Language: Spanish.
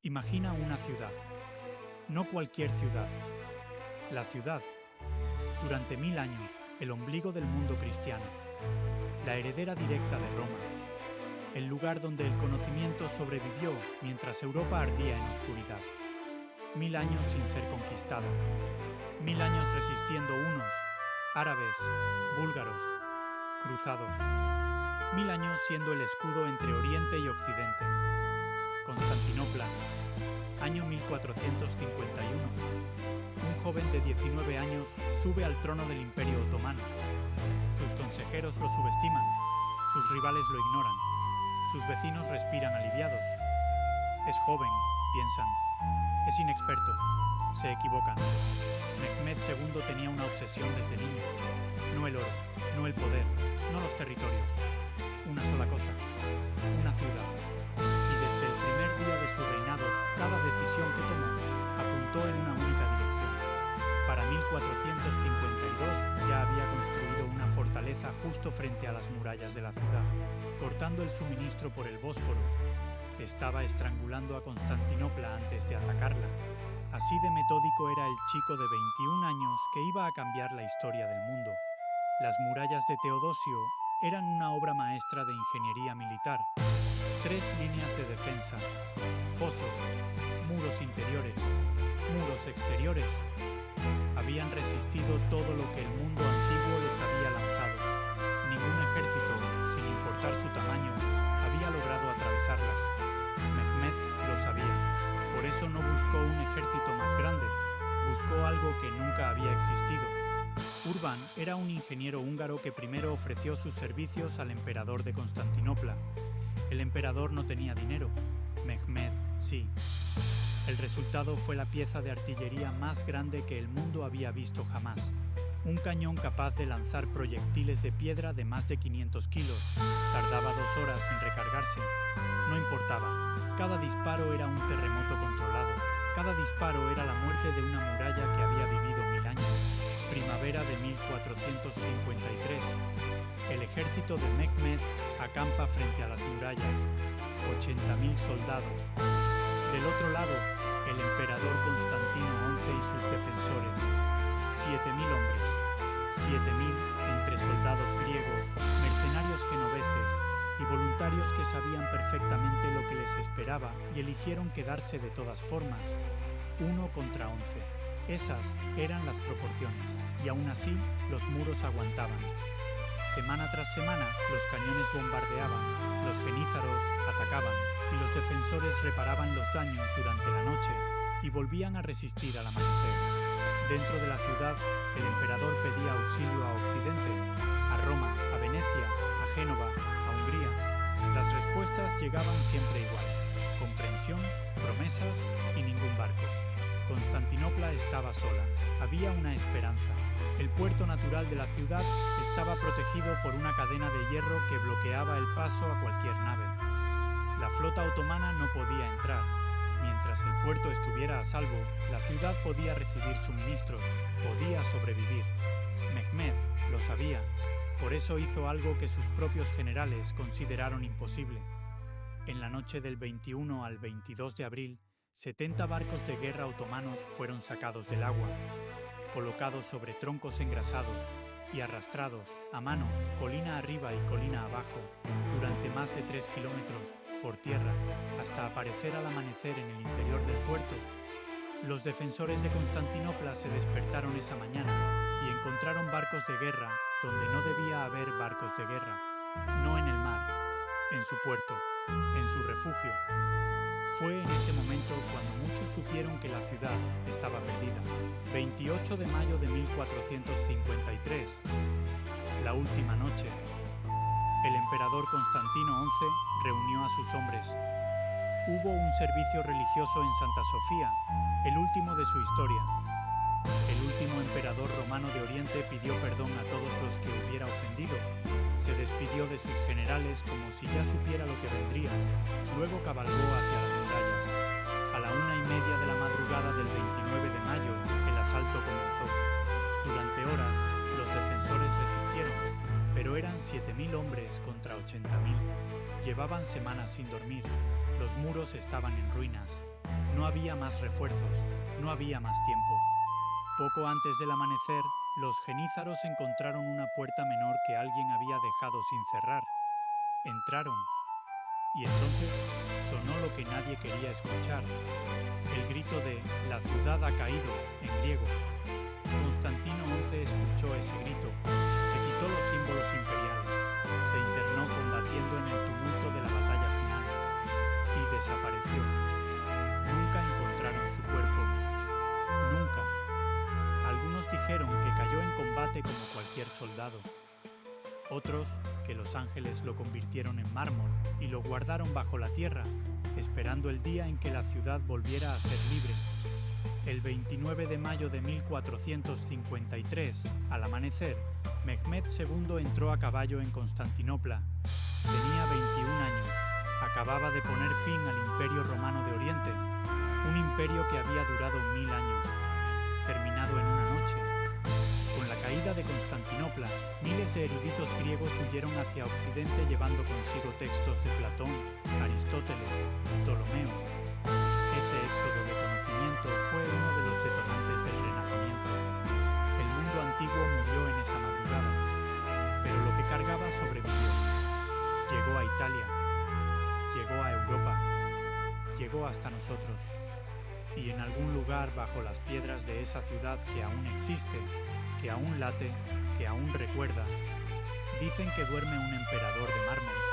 Imagina una ciudad. No cualquier ciudad. La ciudad. Durante 1000 años, el ombligo del mundo cristiano. La heredera directa de Roma. El lugar donde el conocimiento sobrevivió mientras Europa ardía en oscuridad. 1000 años sin ser conquistado. 1000 años resistiendo unos, árabes, búlgaros, cruzados. 1000 años siendo el escudo entre Oriente y Occidente. Constantinopla, año 1451. Un joven de 19 años sube al trono del Imperio Otomano. Sus consejeros lo subestiman, sus rivales lo ignoran, sus vecinos respiran aliviados. Es joven, piensan. Es inexperto. Se equivocan. Mehmed II tenía una obsesión desde niño. No el oro, no el poder, no los territorios. Una sola cosa. Una ciudad. Y desde el primer día de su reinado, cada decisión que tomó apuntó en una única dirección. Para 1452 ya había construido una fortaleza justo frente a las murallas de la ciudad, cortando el suministro por el Bósforo. Estaba estrangulando a Constantinopla antes de atacarla. Así de metódico era el chico de 21 años que iba a cambiar la historia del mundo. Las murallas de Teodosio eran una obra maestra de ingeniería militar. 3 líneas de defensa, fosos, muros interiores, muros exteriores. Habían resistido todo lo que el mundo antiguo les había lanzado. Ningún ejército, sin importar su tamaño, había logrado atravesarlas. Mehmed lo sabía. Por eso no buscó un ejército más grande, buscó algo que nunca había existido. Urban era un ingeniero húngaro que primero ofreció sus servicios al emperador de Constantinopla. El emperador no tenía dinero, Mehmed sí. El resultado fue la pieza de artillería más grande que el mundo había visto jamás. Un cañón capaz de lanzar proyectiles de piedra de más de 500 kilos. Tardaba 2 horas en recargarse. No importaba. Cada disparo era un terremoto controlado. Cada disparo era la muerte de una muralla que había vivido 1000 años. Primavera de 1453. El ejército de Mehmed acampa frente a las murallas. 80.000 soldados. Del otro lado, el emperador Constantino XI y sus defensores. 7.000 hombres. 7.000 entre soldados griegos, mercenarios genoveses y voluntarios que sabían perfectamente lo que les esperaba y eligieron quedarse de todas formas. 1 contra 11. Esas eran las proporciones, y aún así los muros aguantaban. Semana tras semana los cañones bombardeaban, los genízaros atacaban y los defensores reparaban los daños durante la noche y volvían a resistir al amanecer. Dentro de la ciudad, el emperador pedía auxilio a Occidente, a Roma, a Venecia, a Génova, a Hungría. Las respuestas llegaban siempre igual: comprensión, promesas y ningún barco. Constantinopla estaba sola. Había una esperanza. El puerto natural de la ciudad estaba protegido por una cadena de hierro que bloqueaba el paso a cualquier nave. La flota otomana no podía entrar. Mientras el puerto estuviera a salvo, la ciudad podía recibir suministros, podía sobrevivir. Mehmed lo sabía. Por eso hizo algo que sus propios generales consideraron imposible. En la noche del 21 al 22 de abril, 70 barcos de guerra otomanos fueron sacados del agua, colocados sobre troncos engrasados y arrastrados a mano, colina arriba y colina abajo, durante más de 3 kilómetros por tierra, hasta aparecer al amanecer en el interior del puerto. Los defensores de Constantinopla se despertaron esa mañana y encontraron barcos de guerra donde no debía haber barcos de guerra, no en el mar, en su puerto, en su refugio. Fue en ese momento cuando muchos supieron que la ciudad estaba perdida. 28 de mayo de 1453, la última noche. El emperador Constantino XI reunió a sus hombres. Hubo un servicio religioso en Santa Sofía, el último de su historia. El último emperador romano de Oriente pidió perdón a todos los que hubiera ofendido. Se despidió de sus generales como si ya supiera lo que vendría. Luego cabalgó hacia las murallas. A la 1:30 de la madrugada del 29 de mayo, el asalto comenzó. Durante horas, los defensores resistieron, pero eran 7.000 hombres contra 80.000. Llevaban semanas sin dormir. Los muros estaban en ruinas. No había más refuerzos, no había más tiempo. Poco antes del amanecer, los genízaros encontraron una puerta menor que alguien había dejado sin cerrar. Entraron, y entonces sonó lo que nadie quería escuchar: el grito de «La ciudad ha caído», en griego. Constantino XI escuchó ese grito, se quitó los símbolos imperiales, se internó combatiendo en el tumulto de la batalla final y desapareció. Nunca encontraron su cuerpo. Nunca. Algunos dijeron que cayó en combate como cualquier soldado. Otros, que los ángeles lo convirtieron en mármol y lo guardaron bajo la tierra, esperando el día en que la ciudad volviera a ser libre. El 29 de mayo de 1453, al amanecer, Mehmed II entró a caballo en Constantinopla. Tenía 21 años. Acababa de poner fin al Imperio Romano de Oriente, un imperio que había durado 1000 años, terminado en una noche. Con la caída de Constantinopla, miles de eruditos griegos huyeron hacia Occidente llevando consigo textos de Platón, Aristóteles, Ptolomeo. Ese éxodo de conocimiento fue uno de los detonantes del Renacimiento. El mundo antiguo murió en esa madrugada, pero lo que cargaba sobrevivió. Llegó a Italia, llegó a Europa, llegó hasta nosotros. Y en algún lugar bajo las piedras de esa ciudad que aún existe, que aún late, que aún recuerda, dicen que duerme un emperador de mármol.